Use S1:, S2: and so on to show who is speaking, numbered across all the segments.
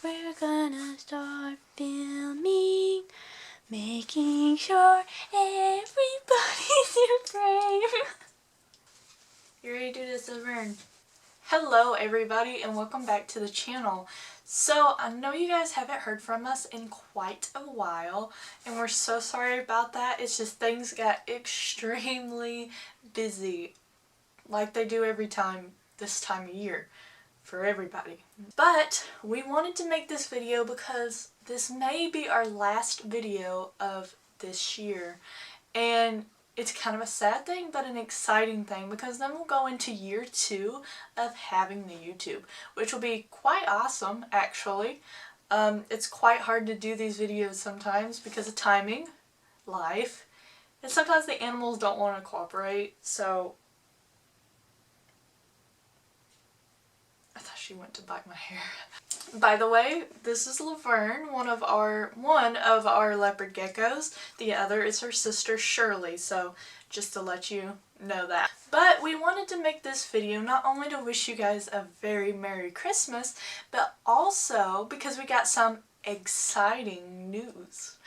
S1: we're gonna start filming, making sure everybody's in frame. You ready to do this, Laverne? Hello everybody and welcome back to the channel. So I know you guys haven't heard from us in quite a while and we're so sorry about that. It's just things got extremely busy like they do every time this time of year for everybody. But we wanted to make this video because this may be our last video of this year, and it's kind of a sad thing but an exciting thing because then we'll go into year 2 of having the YouTube, which will be quite awesome actually. It's quite hard to do these videos sometimes because of timing, life, and sometimes the animals don't want to cooperate, so I thought she went to bite my hair. By the way, this is Laverne, one of our leopard geckos. The other is her sister Shirley, so just to let you know that. But we wanted to make this video not only to wish you guys a very Merry Christmas, but also because we got some exciting news.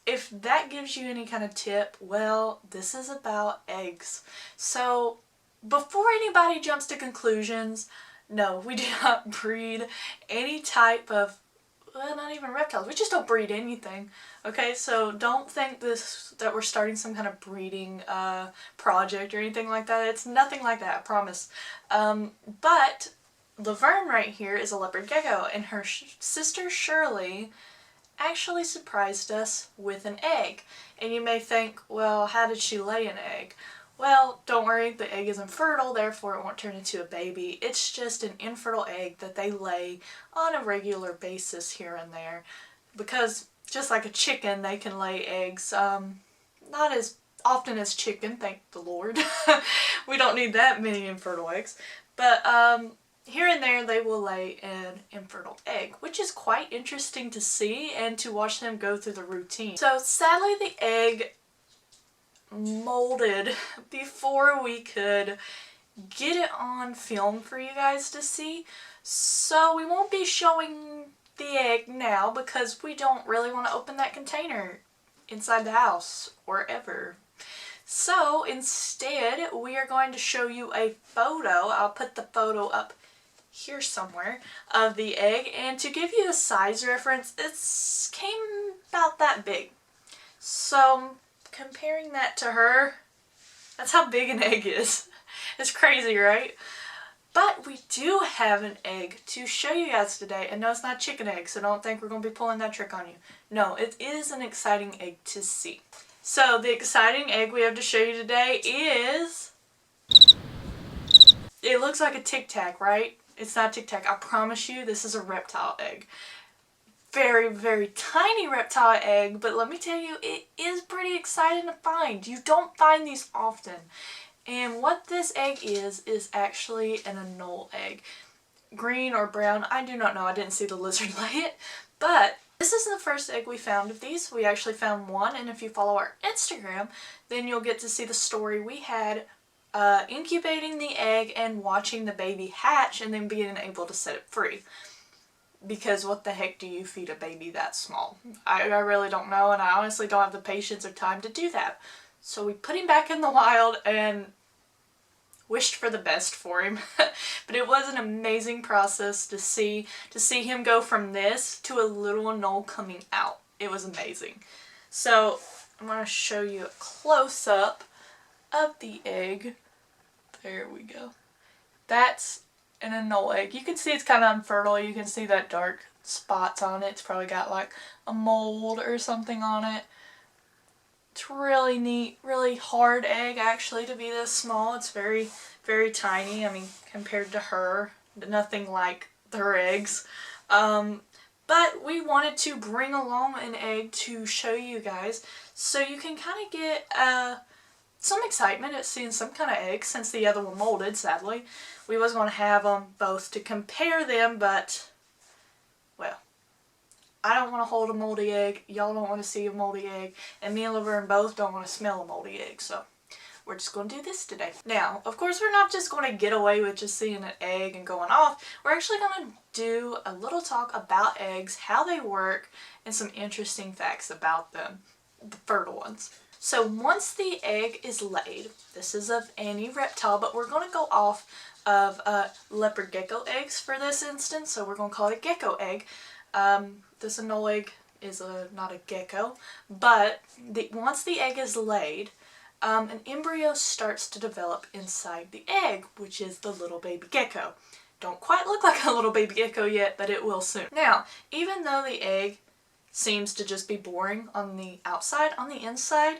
S1: If that gives you any kind of tip, well, this is about eggs. So before anybody jumps to conclusions, no, we do not breed any type of, well, not even reptiles. We just don't breed anything. Okay, so don't think that we're starting some kind of breeding project or anything like that. It's nothing like that, I promise. But Laverne right here is a leopard gecko, and her sister Shirley actually surprised us with an egg. And you may think, well, how did she lay an egg? Well, don't worry, the egg is infertile, therefore it won't turn into a baby. It's just an infertile egg that they lay on a regular basis here and there. Because just like a chicken, they can lay eggs, not as often as chicken, thank the Lord. We don't need that many infertile eggs. But here and there they will lay an infertile egg, which is quite interesting to see and to watch them go through the routine. So sadly the egg molded before we could get it on film for you guys to see, so we won't be showing the egg now because we don't really want to open that container inside the house or ever. So instead we are going to show you a photo. I'll put the photo up here somewhere of the egg, and to give you a size reference, it came about that big. So comparing that to her, that's how big an egg is. It's crazy, right? But we do have an egg to show you guys today, and no, it's not chicken egg, so don't think we're going to be pulling that trick on you. No, it is an exciting egg to see. So the exciting egg we have to show you today is, it looks like a Tic Tac, right? It's not Tic Tac. I promise you this is a reptile egg. Very, very tiny reptile egg, but let me tell you, it is pretty exciting to find. You don't find these often. And what this egg is actually an anole egg. Green or brown, I do not know. I didn't see the lizard lay it. But this is the first egg we found of these. We actually found one, and if you follow our Instagram, then you'll get to see the story we had incubating the egg and watching the baby hatch and then being able to set it free. Because what the heck do you feed a baby that small? I really don't know, and I honestly don't have the patience or time to do that. So we put him back in the wild and wished for the best for him. But it was an amazing process to see him go from this to a little anole coming out. It was amazing. So I'm going to show you a close-up of the egg. There we go. That's an anole egg. You can see it's kind of unfertile. You can see that dark spots on it. It's probably got like a mold or something on it. It's really neat, really hard egg actually to be this small. It's very, very tiny. I mean, compared to her, nothing like her eggs. But we wanted to bring along an egg to show you guys so you can kind of get some excitement at seeing some kind of egg, since the other one molded, sadly. We was going to have them both to compare them, but, well, I don't want to hold a moldy egg, y'all don't want to see a moldy egg, and me and Laverne both don't want to smell a moldy egg, so we're just going to do this today. Now, of course, we're not just going to get away with just seeing an egg and going off. We're actually going to do a little talk about eggs, how they work, and some interesting facts about them, the fertile ones. So once the egg is laid, this is of any reptile, but we're going to go off of leopard gecko eggs for this instance, so we're going to call it a gecko egg. This anole egg is not a gecko, but once the egg is laid, an embryo starts to develop inside the egg, which is the little baby gecko. Don't quite look like a little baby gecko yet, but it will soon. Now, even though the egg seems to just be boring on the outside, on the inside,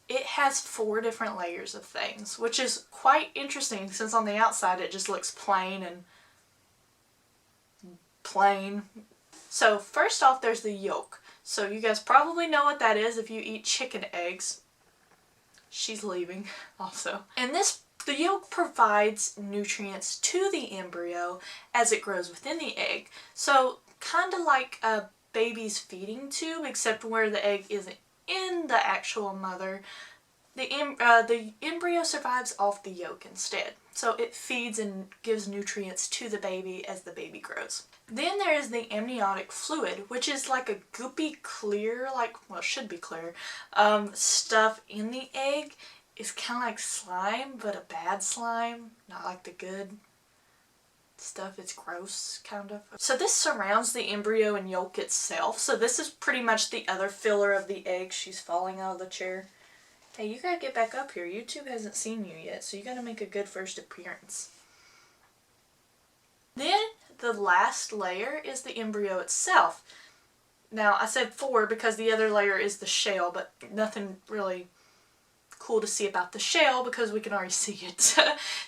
S1: it has 4 different layers of things, which is quite interesting since on the outside it just looks plain and plain. So first off, there's the yolk. So you guys probably know what that is if you eat chicken eggs. She's leaving also. And the yolk provides nutrients to the embryo as it grows within the egg. So kind of like a baby's feeding tube, except where the egg isn't in the actual mother. The embryo survives off the yolk instead. So it feeds and gives nutrients to the baby as the baby grows. Then there is the amniotic fluid, which is like a goopy clear, it should be clear, stuff in the egg. It's kind of like slime, but a bad slime, not like the good stuff. It's gross, kind of. So this surrounds the embryo and yolk itself. So this is pretty much the other filler of the egg. She's falling out of the chair. Hey, you gotta get back up here. YouTube hasn't seen you yet, so you gotta make a good first appearance. Then the last layer is the embryo itself. Now I said 4 because the other layer is the shell, but nothing really cool to see about the shell because we can already see it.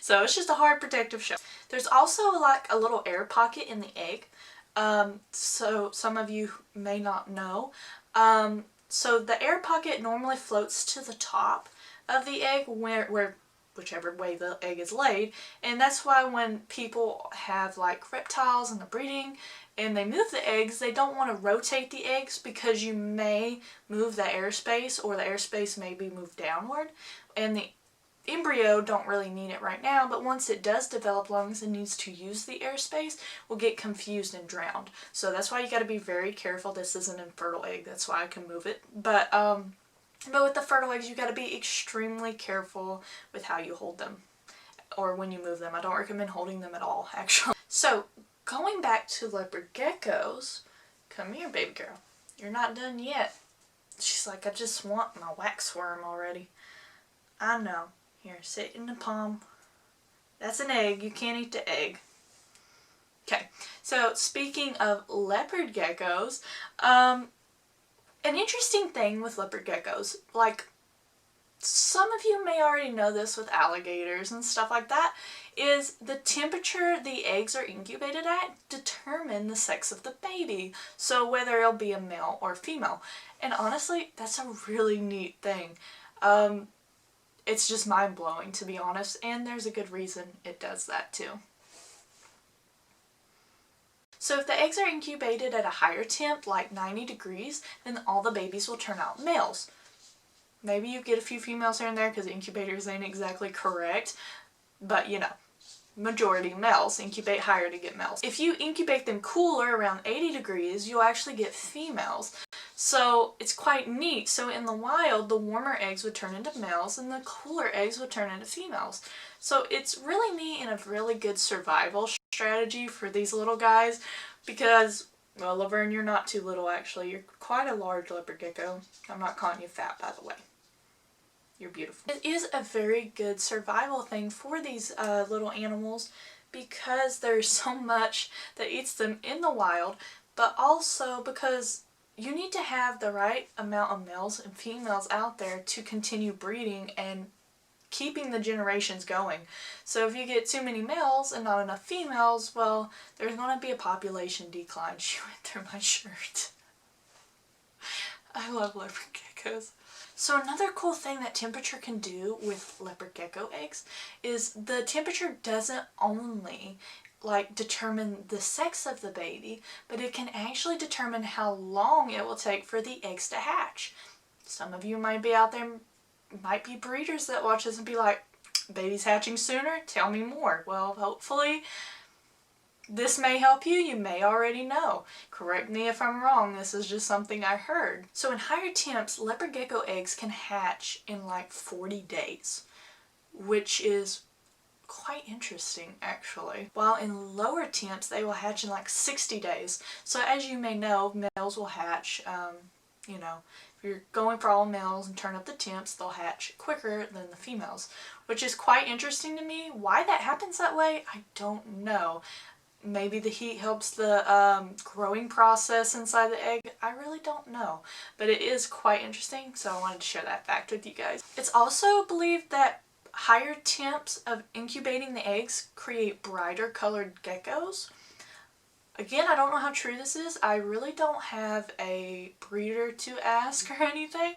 S1: So it's just a hard protective shell. There's also like a little air pocket in the egg. So some of you may not know. So the air pocket normally floats to the top of the egg whichever way the egg is laid, and that's why when people have like reptiles and they're breeding and they move the eggs, they don't want to rotate the eggs because you may move the airspace, or the airspace may be moved downward, and the embryo don't really need it right now, but once it does develop lungs and needs to use the airspace, will get confused and drowned. So that's why you got to be very careful. This is an infertile egg, that's why I can move it. But with the fertile eggs, you got to be extremely careful with how you hold them or when you move them. I don't recommend holding them at all, actually. So going back to leopard geckos, come here, baby girl. You're not done yet. She's like, I just want my wax worm already. I know. Here, sit in the palm. That's an egg. You can't eat the egg. Okay, so speaking of leopard geckos, an interesting thing with leopard geckos, like some of you may already know this with alligators and stuff like that, is the temperature the eggs are incubated at determine the sex of the baby. So whether it'll be a male or female. And honestly, that's a really neat thing. It's just mind-blowing, to be honest, and there's a good reason it does that too. So if the eggs are incubated at a higher temp, like 90 degrees, then all the babies will turn out males. Maybe you get a few females here and there because incubators ain't exactly correct, but you know, majority males. Incubate higher to get males. If you incubate them cooler, around 80 degrees, you'll actually get females. So it's quite neat. So in the wild, the warmer eggs would turn into males and the cooler eggs would turn into females. So it's really neat and a really good survival strategy for these little guys because, well, Laverne, you're not too little actually. You're quite a large leopard gecko. I'm not calling you fat, by the way. You're beautiful. It is a very good survival thing for these little animals because there's so much that eats them in the wild, but also because you need to have the right amount of males and females out there to continue breeding and keeping the generations going. So if you get too many males and not enough females, well, there's going to be a population decline. She went through my shirt. I love leopard geckos. So another cool thing that temperature can do with leopard gecko eggs is the temperature doesn't only determine the sex of the baby, but it can actually determine how long it will take for the eggs to hatch. Some of you might be out there might be breeders that watch this and be like, baby's hatching sooner? Tell me more. Well, hopefully this may help you. You may already know. Correct me if I'm wrong. This is just something I heard. So in higher temps, leopard gecko eggs can hatch in like 40 days, which is quite interesting actually. While in lower temps, they will hatch in like 60 days. So as you may know, males will hatch, you know, if you're going for all males and turn up the temps, they'll hatch quicker than the females, which is quite interesting to me. Why that happens that way, I don't know. Maybe the heat helps the growing process inside the egg. I really don't know. But it is quite interesting, so I wanted to share that fact with you guys. It's also believed that higher temps of incubating the eggs create brighter colored geckos. Again, I don't know how true this is. I really don't have a breeder to ask or anything,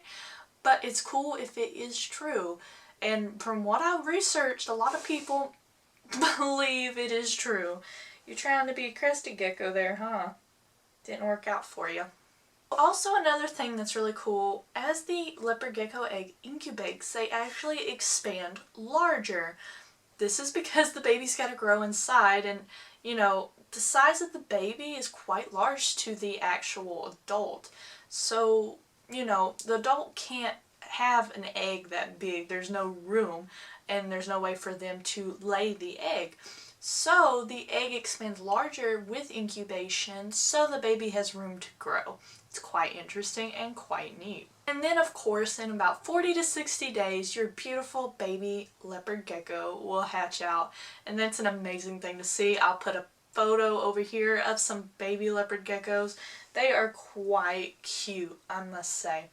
S1: but it's cool if it is true. And from what I've researched, a lot of people believe it is true. You're trying to be a crested gecko there, huh? Didn't work out for you. Also, another thing that's really cool, as the leopard gecko egg incubates, they actually expand larger. This is because the baby's got to grow inside, and you know, the size of the baby is quite large to the actual adult. So, you know, the adult can't have an egg that big. There's no room, and there's no way for them to lay the egg. So the egg expands larger with incubation, so the baby has room to grow. It's quite interesting and quite neat. And then of course, in about 40 to 60 days, your beautiful baby leopard gecko will hatch out, and that's an amazing thing to see. I'll put a photo over here of some baby leopard geckos. They are quite cute, I must say.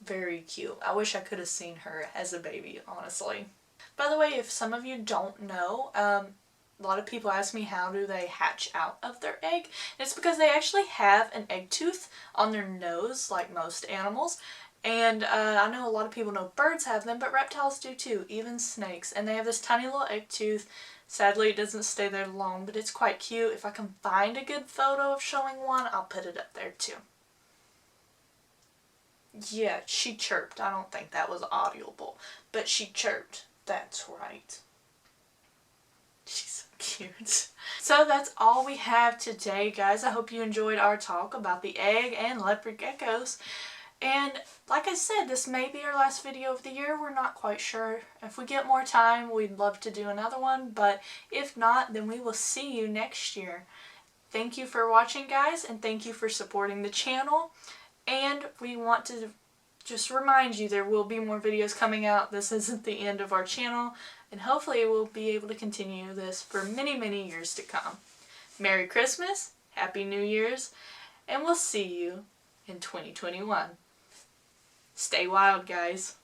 S1: Very cute. I wish I could have seen her as a baby, honestly. By the way, if some of you don't know, a lot of people ask me how do they hatch out of their egg. And it's because they actually have an egg tooth on their nose, like most animals. And I know a lot of people know birds have them, but reptiles do too, even snakes. And they have this tiny little egg tooth. Sadly, it doesn't stay there long, but it's quite cute. If I can find a good photo of showing one, I'll put it up there too. Yeah, she chirped. I don't think that was audible, but she chirped. That's right. She's so cute. So that's all we have today, guys. I hope you enjoyed our talk about the egg and leopard geckos. And like I said, this may be our last video of the year. We're not quite sure. If we get more time, we'd love to do another one. But if not, then we will see you next year. Thank you for watching, guys, and thank you for supporting the channel. And we want to just remind you there will be more videos coming out. This isn't the end of our channel. And hopefully we'll be able to continue this for many, many years to come. Merry Christmas, Happy New Year's, and we'll see you in 2021. Stay wild, guys.